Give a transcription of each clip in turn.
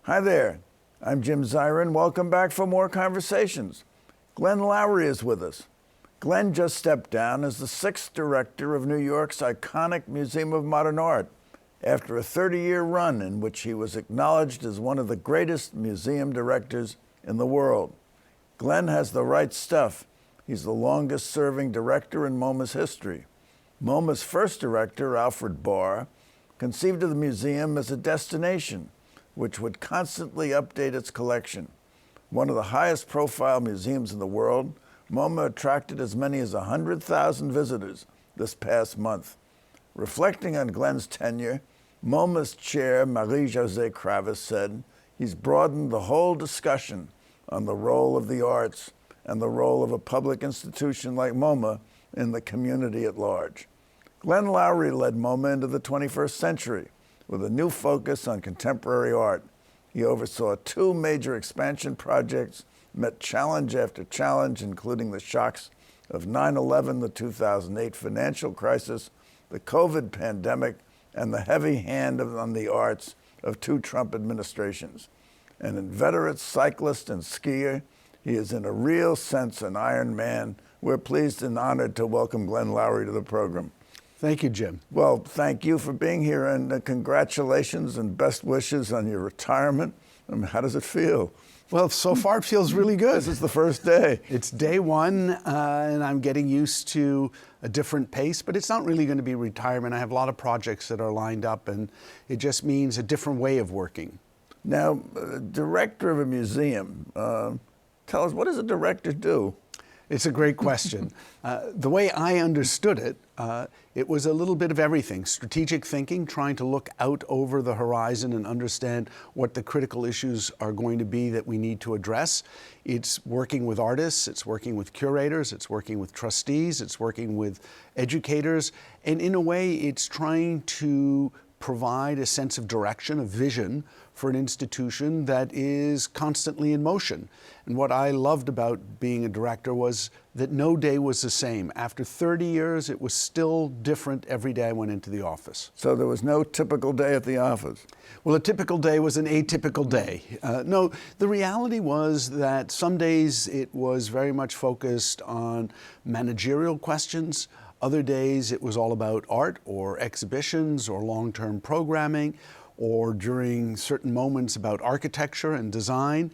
Hi there, I'm Jim Zirin. Welcome back for more conversations. Glenn Lowry is with us. Glenn just stepped down as the 6th director of New York's iconic Museum of Modern Art after a 30-year run in which he was acknowledged as one of the greatest museum directors in the world. Glenn has the right stuff. He's the longest-serving director in MoMA's history. MoMA's first director, Alfred Barr, conceived of the museum as a destination which would constantly update its collection. One of the highest-profile museums in the world, MoMA attracted as many as 100,000 visitors this past month. Reflecting on Glenn's tenure, MoMA's chair, Marie-Josée Kravis, said he's broadened the whole discussion on the role of the arts and the role of a public institution like MoMA in the community at large. Glenn Lowry led MoMA into the 21st century with a new focus on contemporary art. He oversaw 2 major expansion projects, met challenge after challenge, including the shocks of 9/11, the 2008 financial crisis, the COVID pandemic, and the heavy hand on the arts of 2 Trump administrations. An inveterate cyclist and skier, he is in a real sense an Iron Man. We're pleased and honored to welcome Glenn Lowry to the program. Thank you, Jim. Well, thank you for being here, and congratulations and best wishes on your retirement. How does it feel? Well, so far it feels really good. This is the first day. It's day 1, and I'm getting used to a different pace, but it's not really going to be retirement. I have a lot of projects that are lined up, and it just means a different way of working. Now, director of a museum, tell us, what does a director do? It's a great question. The way I understood it, it was a little bit of everything. Strategic thinking, trying to look out over the horizon and understand what the critical issues are going to be that we need to address. It's working with artists, it's working with curators, it's working with trustees, it's working with educators, and in a way it's trying to provide a sense of direction, a vision for an institution that is constantly in motion. And what I loved about being a director was that no day was the same. After 30 years, it was still different every day I went into the office. So there was no typical day at the office? Well, a typical day was an atypical day. No, the reality was that some days it was very much focused on managerial questions. Other days it was all about art or exhibitions or long-term programming, or during certain moments about architecture and design,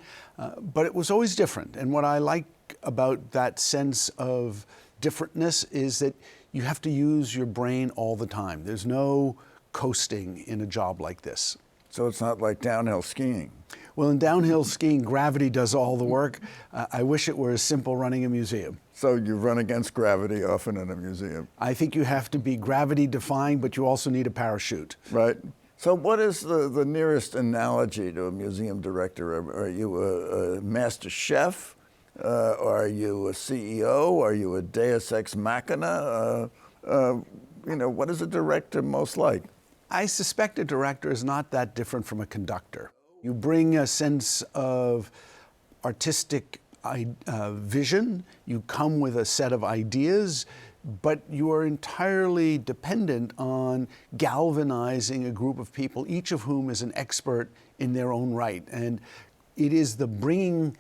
but it was always different. And what I like about that sense of differentness is that you have to use your brain all the time. There's no coasting in a job like this. So it's not like downhill skiing? Well, in downhill skiing, gravity does all the work. I wish it were as simple running a museum. So you run against gravity often in a museum? I think you have to be gravity-defying, but you also need a parachute. Right. So what is the nearest analogy to a museum director? Are you a master chef? Are you a CEO? Are you a deus ex machina? What is a director most like? I suspect a director is not that different from a conductor. You bring a sense of artistic vision, you come with a set of ideas, but you are entirely dependent on galvanizing a group of people, each of whom is an expert in their own right. And it is the bringing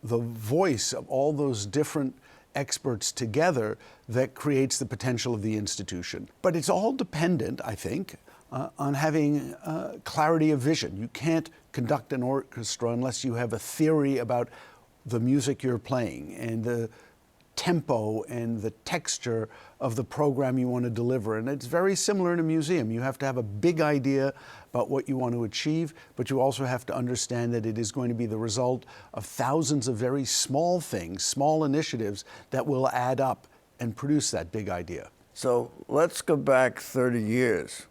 the voice of all those different experts together that creates the potential of the institution. But it's all dependent, I think, on having clarity of vision. You can't conduct an orchestra unless you have a theory about the music you're playing and the tempo and the texture of the program you want to deliver. And it's very similar in a museum. You have to have a big idea about what you want to achieve, but you also have to understand that it is going to be the result of thousands of very small things, small initiatives that will add up and produce that big idea. So let's go back 30 years.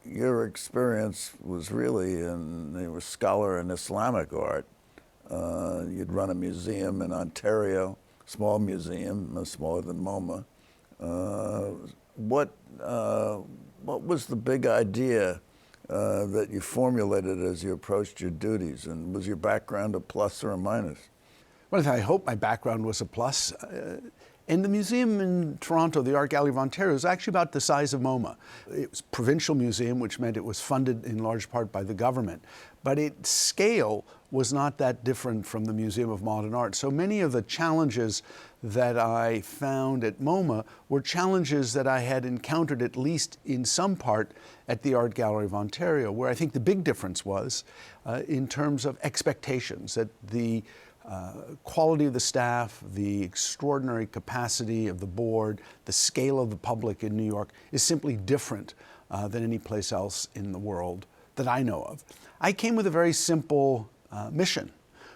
Your experience was really you were a scholar in Islamic art. You'd run a museum in Ontario, small museum, smaller than MoMA. What was the big idea that you formulated as you approached your duties? And was your background a plus or a minus? Well, I hope my background was a plus. And the museum in Toronto, the Art Gallery of Ontario, is actually about the size of MoMA. It was a provincial museum, which meant it was funded in large part by the government. But its scale was not that different from the Museum of Modern Art. So many of the challenges that I found at MoMA were challenges that I had encountered, at least in some part, at the Art Gallery of Ontario, where I think the big difference was in terms of expectations, that the quality of the staff, the extraordinary capacity of the board, the scale of the public in New York is simply different than any place else in the world that I know of. I came with a very simple mission,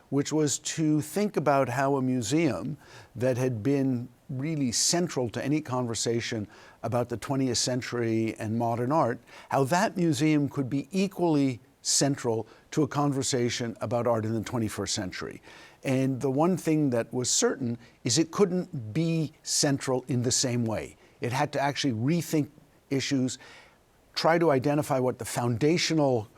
which was to think about how a museum that had been really central to any conversation about the 20th century and modern art, how that museum could be equally central to a conversation about art in the 21st century. And the one thing that was certain is it couldn't be central in the same way. It had to actually rethink issues, try to identify what the foundational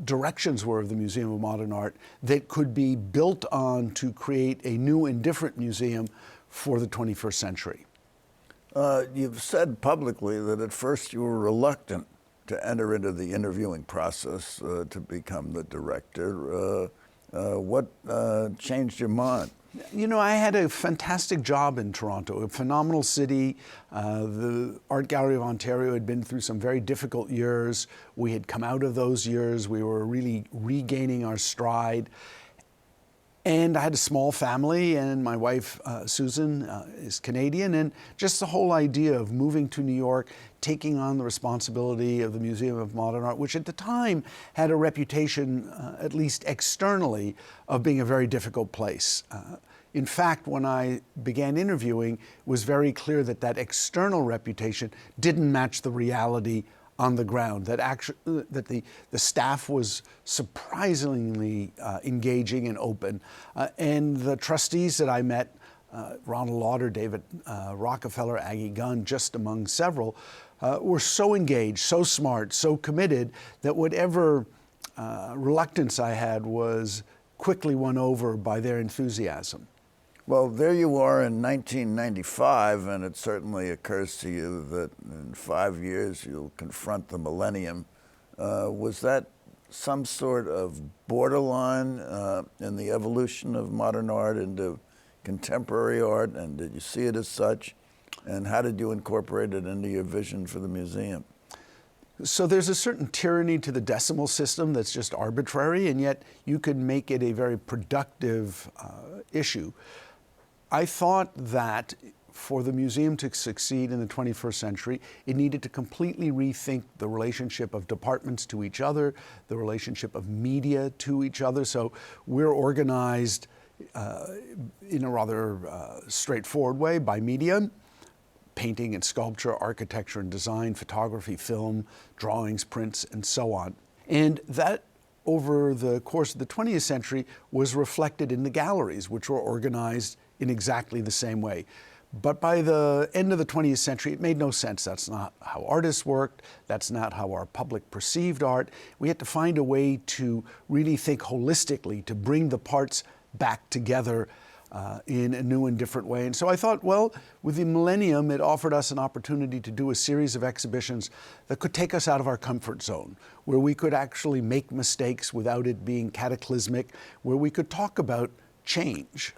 directions were of the Museum of Modern Art that could be built on to create a new and different museum for the 21st century. You've said publicly that at first you were reluctant to enter into the interviewing process to become the director. What changed your mind? You know, I had a fantastic job in Toronto, a phenomenal city. The Art Gallery of Ontario had been through some very difficult years. We had come out of those years. We were really regaining our stride. And I had a small family, and my wife, Susan, is Canadian, and just the whole idea of moving to New York, taking on the responsibility of the Museum of Modern Art, which at the time had a reputation, at least externally, of being a very difficult place. In fact, when I began interviewing, it was very clear that that external reputation didn't match the reality on the ground, that the staff was surprisingly engaging and open. And the trustees that I met, Ronald Lauder, David Rockefeller, Aggie Gunn, just among several, were so engaged, so smart, so committed that whatever reluctance I had was quickly won over by their enthusiasm. Well, there you are in 1995, and it certainly occurs to you that in 5 years you'll confront the millennium. Was that some sort of borderline in the evolution of modern art into contemporary art, and did you see it as such? And how did you incorporate it into your vision for the museum? So there's a certain tyranny to the decimal system that's just arbitrary, and yet you can make it a very productive issue. I thought that for the museum to succeed in the 21st century, it needed to completely rethink the relationship of departments to each other, the relationship of media to each other. So we're organized in a rather straightforward way by medium: painting and sculpture, architecture and design, photography, film, drawings, prints, and so on. And that, over the course of the 20th century, was reflected in the galleries, which were organized in exactly the same way. But by the end of the 20th century, it made no sense. That's not how artists worked. That's not how our public perceived art. We had to find a way to really think holistically, to bring the parts back together in a new and different way. And so I thought, well, with the millennium, it offered us an opportunity to do a series of exhibitions that could take us out of our comfort zone, where we could actually make mistakes without it being cataclysmic, where we could talk about change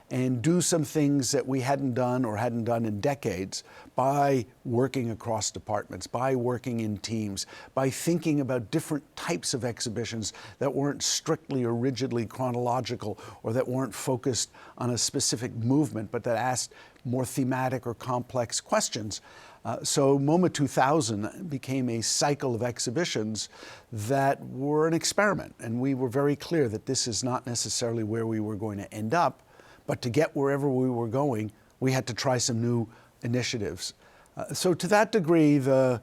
and do some things that we hadn't done or hadn't done in decades by working across departments, by working in teams, by thinking about different types of exhibitions that weren't strictly or rigidly chronological, or that weren't focused on a specific movement, but that asked more thematic or complex questions. So MoMA 2000 became a cycle of exhibitions that were an experiment, and we were very clear that this is not necessarily where we were going to end up, but to get wherever we were going, we had to try some new initiatives. So to that degree, the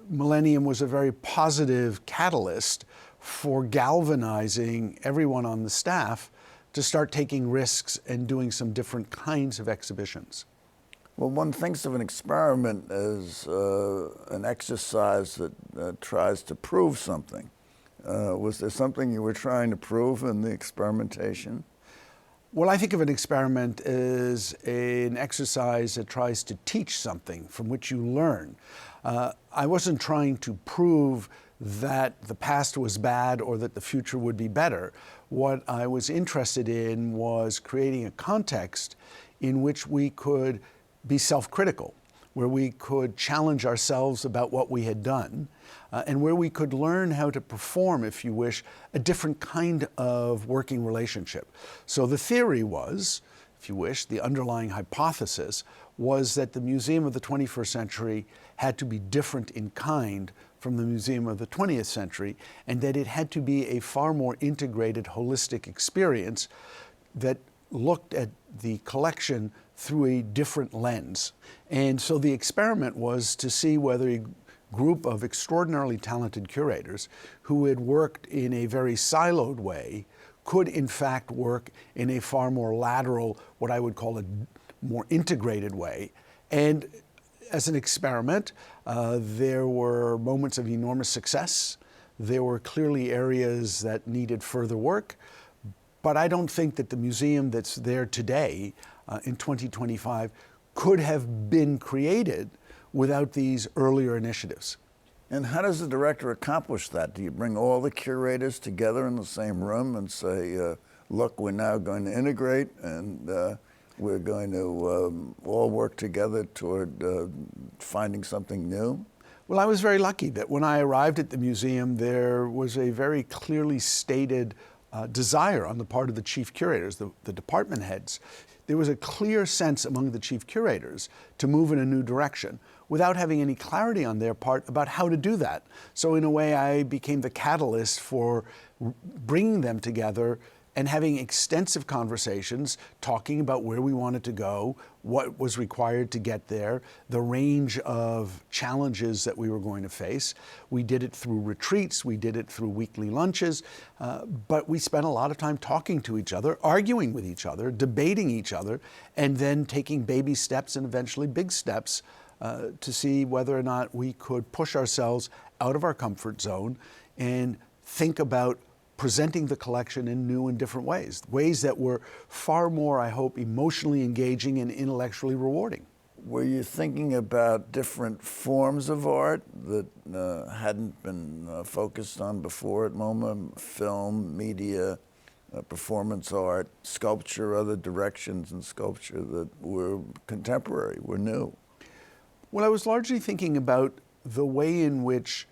millennium was a very positive catalyst for galvanizing everyone on the staff to start taking risks and doing some different kinds of exhibitions. Well, one thinks of an experiment as an exercise that tries to prove something. Was there something you were trying to prove in the experimentation? Well, I think of an experiment as an exercise that tries to teach something from which you learn. I wasn't trying to prove that the past was bad or that the future would be better. What I was interested in was creating a context in which we could be self-critical, where we could challenge ourselves about what we had done, and where we could learn how to perform, if you wish, a different kind of working relationship. So the theory was, if you wish, the underlying hypothesis was that the museum of the 21st century had to be different in kind from the museum of the 20th century, and that it had to be a far more integrated, holistic experience that looked at the collection through a different lens. And so the experiment was to see whether a group of extraordinarily talented curators who had worked in a very siloed way could in fact work in a far more lateral, what I would call a more integrated way. And as an experiment, there were moments of enormous success. There were clearly areas that needed further work. But I don't think that the museum that's there today in 2025 could have been created without these earlier initiatives. And how does the director accomplish that? Do you bring all the curators together in the same room and say, look, we're now going to integrate and we're going to all work together toward finding something new? Well, I was very lucky that when I arrived at the museum, there was a very clearly stated desire on the part of the chief curators, the department heads. There was a clear sense among the chief curators to move in a new direction without having any clarity on their part about how to do that. So in a way, I became the catalyst for bringing them together and having extensive conversations, talking about where we wanted to go, what was required to get there, the range of challenges that we were going to face. We did it through retreats, we did it through weekly lunches, but we spent a lot of time talking to each other, arguing with each other, debating each other, and then taking baby steps and eventually big steps to see whether or not we could push ourselves out of our comfort zone and think about presenting the collection in new and different ways that were far more, I hope, emotionally engaging and intellectually rewarding. Were you thinking about different forms of art that hadn't been focused on before at MoMA? Film, media, performance art, sculpture, other directions in sculpture that were contemporary, were new? Well, I was largely thinking about the way in which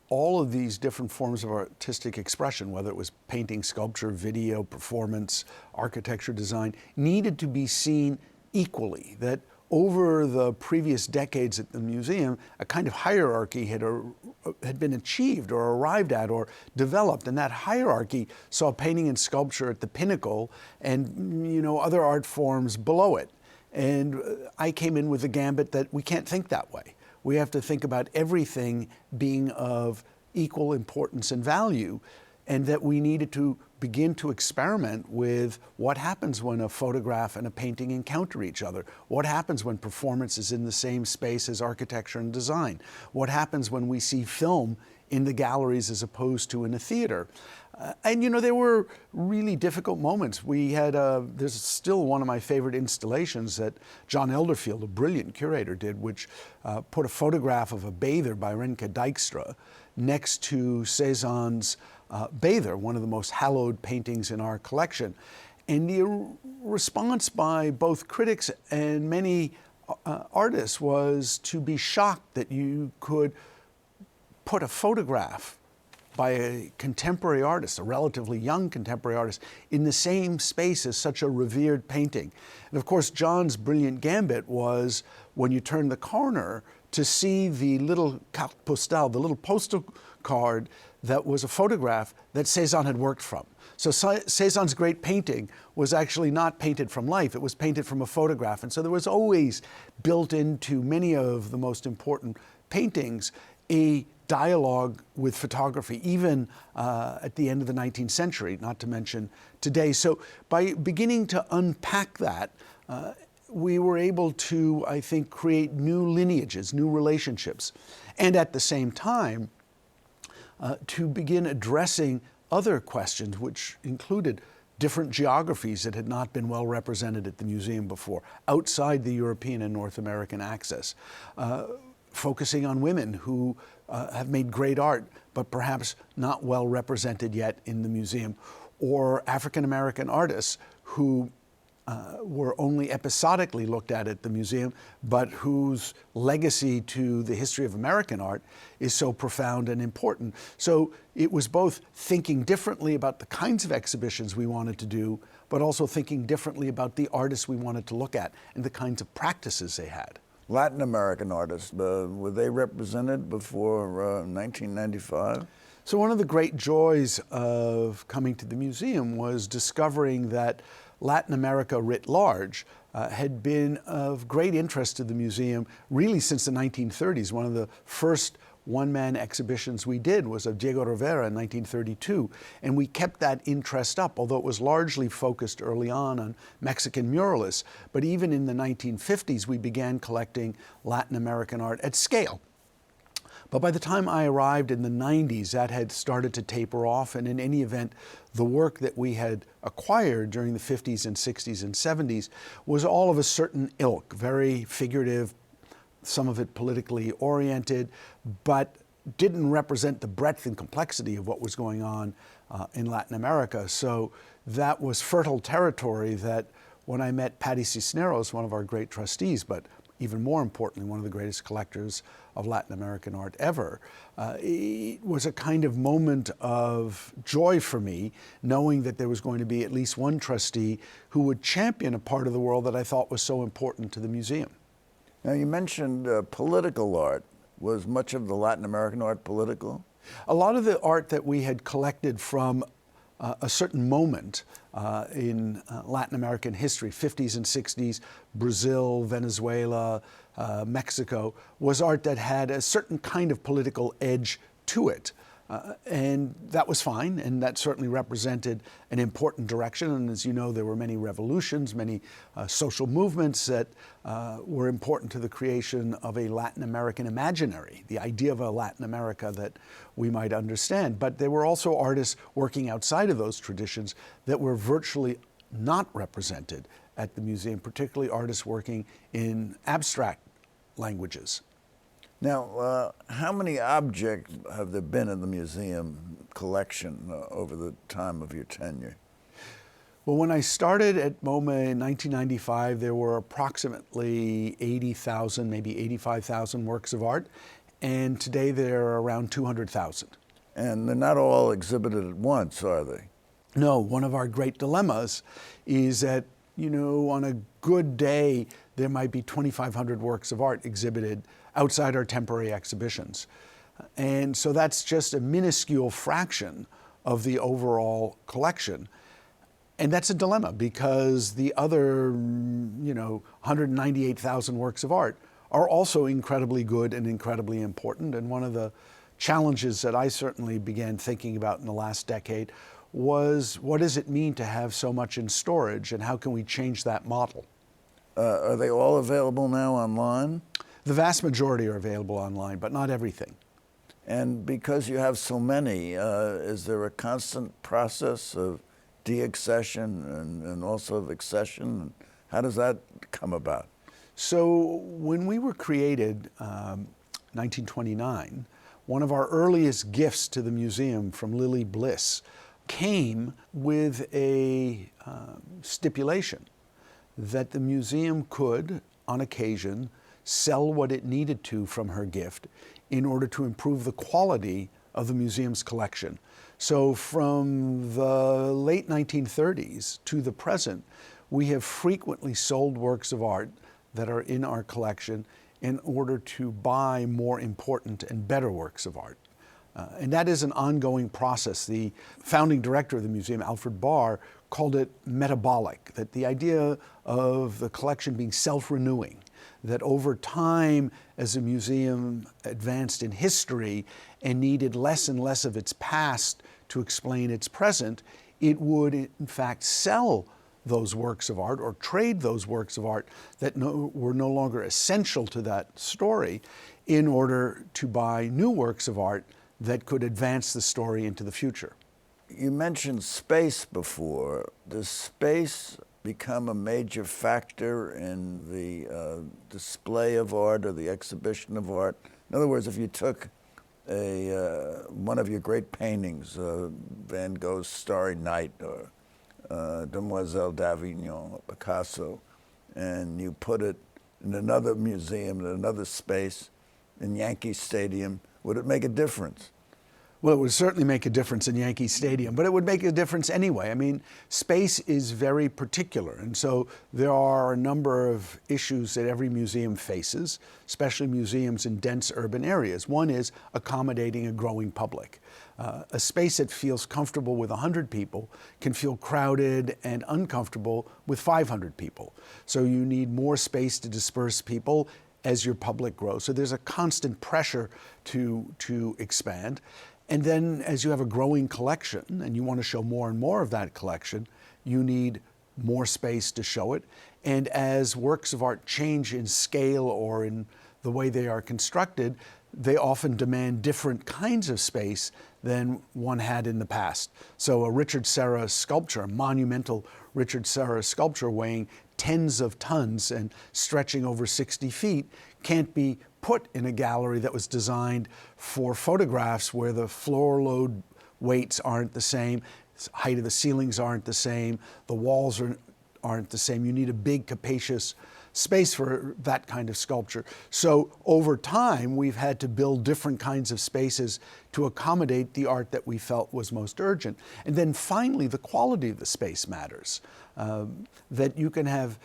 all of these different forms of artistic expression, whether it was painting, sculpture, video, performance, architecture, design, needed to be seen equally. That over the previous decades at the museum, a kind of hierarchy had been achieved or arrived at or developed, and that hierarchy saw painting and sculpture at the pinnacle and other art forms below it. And I came in with the gambit that we can't think that way. We have to think about everything being of equal importance and value, and that we needed to begin to experiment with what happens when a photograph and a painting encounter each other. What happens when performance is in the same space as architecture and design? What happens when we see film in the galleries as opposed to in a theater? And there were really difficult moments. We had, there's still one of my favorite installations that John Elderfield, a brilliant curator, did, which put a photograph of a bather by Renke Dijkstra next to Cézanne's Bather, one of the most hallowed paintings in our collection. And the response by both critics and many artists was to be shocked that you could put a photograph by a contemporary artist, a relatively young contemporary artist, in the same space as such a revered painting. And of course, John's brilliant gambit was, when you turn the corner, to see the little carte postale, the little postal card that was a photograph that Cézanne had worked from. So Cézanne's great painting was actually not painted from life, it was painted from a photograph. And so there was always built into many of the most important paintings a dialogue with photography, even at the end of the 19th century, not to mention today. So by beginning to unpack that, we were able to, I think, create new lineages, new relationships, and at the same time, to begin addressing other questions, which included different geographies that had not been well represented at the museum before, outside the European and North American axis, focusing on women who have made great art, but perhaps not well represented yet in the museum, or African American artists who were only episodically looked at the museum, but whose legacy to the history of American art is so profound and important. So it was both thinking differently about the kinds of exhibitions we wanted to do, but also thinking differently about the artists we wanted to look at and the kinds of practices they had. Latin American artists, were they represented before 1995? So one of the great joys of coming to the museum was discovering that Latin America writ large had been of great interest to the museum really since the 1930s. One of the first one-man exhibitions we did was of Diego Rivera in 1932, and we kept that interest up, although it was largely focused early on Mexican muralists. But even in the 1950s, we began collecting Latin American art at scale. But by the time I arrived in the 90s, that had started to taper off, and in any event, the work that we had acquired during the 50s and 60s and 70s was all of a certain ilk, very figurative, some of it politically oriented, but didn't represent the breadth and complexity of what was going on in Latin America. So that was fertile territory that when I met Patty Cisneros, one of our great trustees, but even more importantly, one of the greatest collectors of Latin American art ever, it was a kind of moment of joy for me, knowing that there was going to be at least one trustee who would champion a part of the world that I thought was so important to the museum. Now, you mentioned political art. Was much of the Latin American art political? A lot of the art that we had collected from a certain moment in Latin American history, 50s and 60s, Brazil, Venezuela, Mexico, was art that had a certain kind of political edge to it. And that was fine, and that certainly represented an important direction. And as you know, there were many revolutions, many social movements that were important to the creation of a Latin American imaginary, the idea of a Latin America that we might understand. But there were also artists working outside of those traditions that were virtually not represented at the museum, particularly artists working in abstract languages. Now, how many objects have there been in the museum collection over the time of your tenure? Well, when I started at MoMA in 1995, there were approximately 80,000, maybe 85,000 works of art, and today there are around 200,000. And they're not all exhibited at once, are they? No, one of our great dilemmas is that, you know, on a good day, there might be 2,500 works of art exhibited outside our temporary exhibitions. And so that's just a minuscule fraction of the overall collection. And that's a dilemma because the other, 198,000 works of art are also incredibly good and incredibly important. And one of the challenges that I certainly began thinking about in the last decade was, what does it mean to have so much in storage, and how can we change that model? Are they all available now online? The vast majority are available online, but not everything. And because you have so many, is there a constant process of deaccession and also of accession? How does that come about? So when we were created, 1929, one of our earliest gifts to the museum from Lily Bliss came with a stipulation that the museum could, on occasion, sell what it needed to from her gift in order to improve the quality of the museum's collection. So from the late 1930s to the present, we have frequently sold works of art that are in our collection in order to buy more important and better works of art. And that is an ongoing process. The founding director of the museum, Alfred Barr, called it metabolic, that the idea of the collection being self-renewing, that over time, as the museum advanced in history and needed less and less of its past to explain its present, it would in fact sell those works of art or trade those works of art that were no longer essential to that story in order to buy new works of art that could advance the story into the future. you mentioned space before. Does space become a major factor in the display of art or the exhibition of art? In other words, if you took one of your great paintings, Van Gogh's Starry Night or Demoiselle d'Avignon, or Picasso, and you put it in another museum, in another space, in Yankee Stadium, would it make a difference? Well, it would certainly make a difference in Yankee Stadium, but it would make a difference anyway. I mean, space is very particular, and so there are a number of issues that every museum faces, especially museums in dense urban areas. One is accommodating a growing public. A space that feels comfortable with 100 people can feel crowded and uncomfortable with 500 people. So you need more space to disperse people as your public grows. So there's a constant pressure to expand. And then as you have a growing collection and you want to show more and more of that collection, you need more space to show it. And as works of art change in scale or in the way they are constructed, they often demand different kinds of space than one had in the past. So a Richard Serra sculpture, a monumental Richard Serra sculpture weighing tens of tons and stretching over 60 feet can't be put in a gallery that was designed for photographs where the floor load weights aren't the same, height of the ceilings aren't the same, the walls aren't the same. You need a big, capacious space for that kind of sculpture. So over time, we've had to build different kinds of spaces to accommodate the art that we felt was most urgent. And then finally, the quality of the space matters. That you can have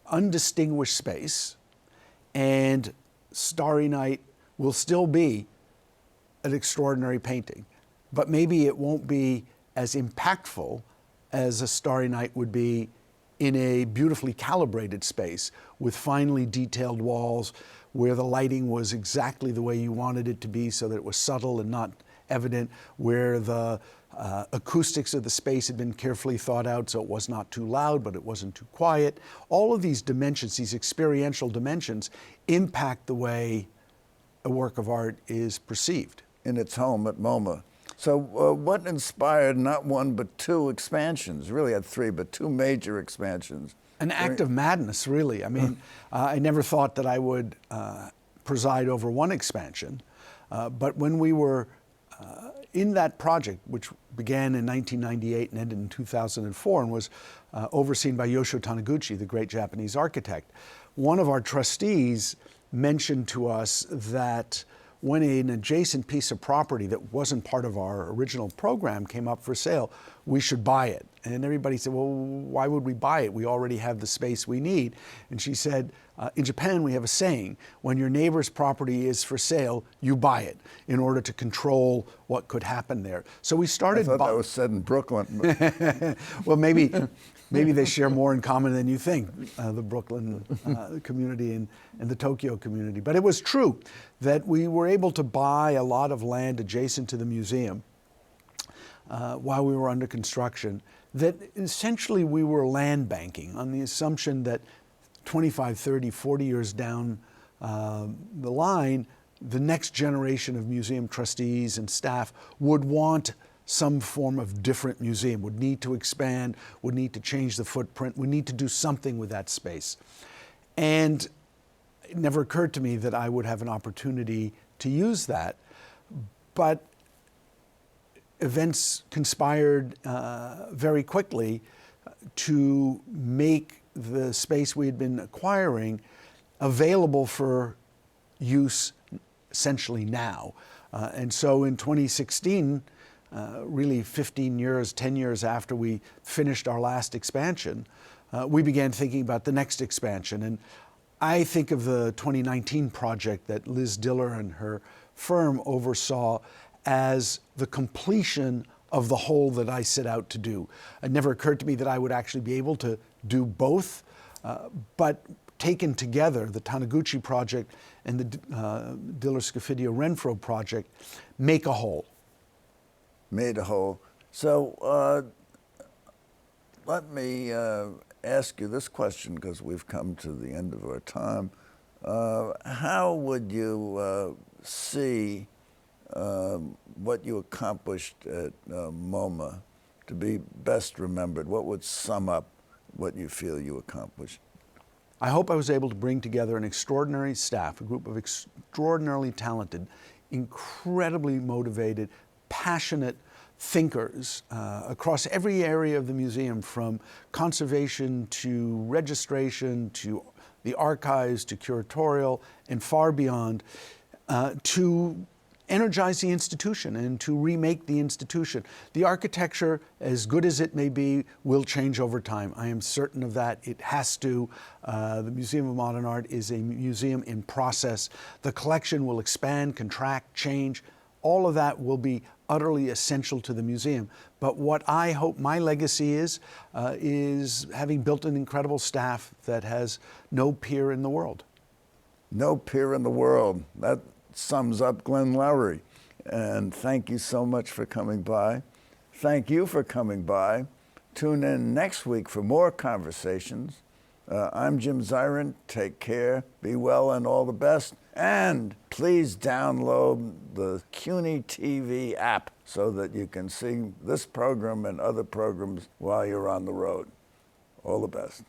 undistinguished space, and Starry Night will still be an extraordinary painting, but maybe it won't be as impactful as a Starry Night would be in a beautifully calibrated space with finely detailed walls where the lighting was exactly the way you wanted it to be so that it was subtle and not evident, where the acoustics of the space had been carefully thought out so it was not too loud but it wasn't too quiet. All of these dimensions, these experiential dimensions, impact the way a work of art is perceived. In its home at MoMA. So what inspired not one but two expansions? Really had three, but two major expansions. An act of madness, really. I mean, I never thought that I would preside over one expansion, but when we were in that project, which began in 1998 and ended in 2004 and was overseen by Yoshio Taniguchi, the great Japanese architect, one of our trustees mentioned to us that when an adjacent piece of property that wasn't part of our original program came up for sale, we should buy it. And everybody said, well, why would we buy it? We already have the space we need. And she said, in Japan, we have a saying, when your neighbor's property is for sale, you buy it in order to control what could happen there. So we started. I thought that was said in Brooklyn. Well, maybe they share more in common than you think, the Brooklyn community and the Tokyo community. But it was true that we were able to buy a lot of land adjacent to the museum while we were under construction, that essentially we were land banking on the assumption that 25, 30, 40 years down the line, the next generation of museum trustees and staff would want some form of different museum, would need to expand, would need to change the footprint, would need to do something with that space. And it never occurred to me that I would have an opportunity to use that, but events conspired very quickly to make the space we had been acquiring available for use essentially now. And so in 2016, really 15 years, 10 years after we finished our last expansion, we began thinking about the next expansion. And I think of the 2019 project that Liz Diller and her firm oversaw as the completion of the whole that I set out to do. It never occurred to me that I would actually be able to do both, but taken together, the Taniguchi project and the Diller Scofidio Renfro project make a whole. Made a whole. So let me ask you this question, because we've come to the end of our time. How would you see what you accomplished at MoMA to be best remembered, what would sum up what you feel you accomplished? I hope I was able to bring together an extraordinary staff, a group of extraordinarily talented, incredibly motivated, passionate thinkers across every area of the museum, from conservation to registration to the archives to curatorial and far beyond, to energize the institution and to remake the institution. The architecture, as good as it may be, will change over time. I am certain of that. It has to. The Museum of Modern Art is a museum in process. The collection will expand, contract, change. All of that will be utterly essential to the museum. But what I hope my legacy is having built an incredible staff that has no peer in the world. No peer in the world. That sums up Glenn Lowry. And thank you so much for coming by. Thank you for coming by. Tune in next week for more conversations. I'm Jim Zirin. Take care, be well, and all the best. And please download the CUNY TV app so that you can see this program and other programs while you're on the road. All the best.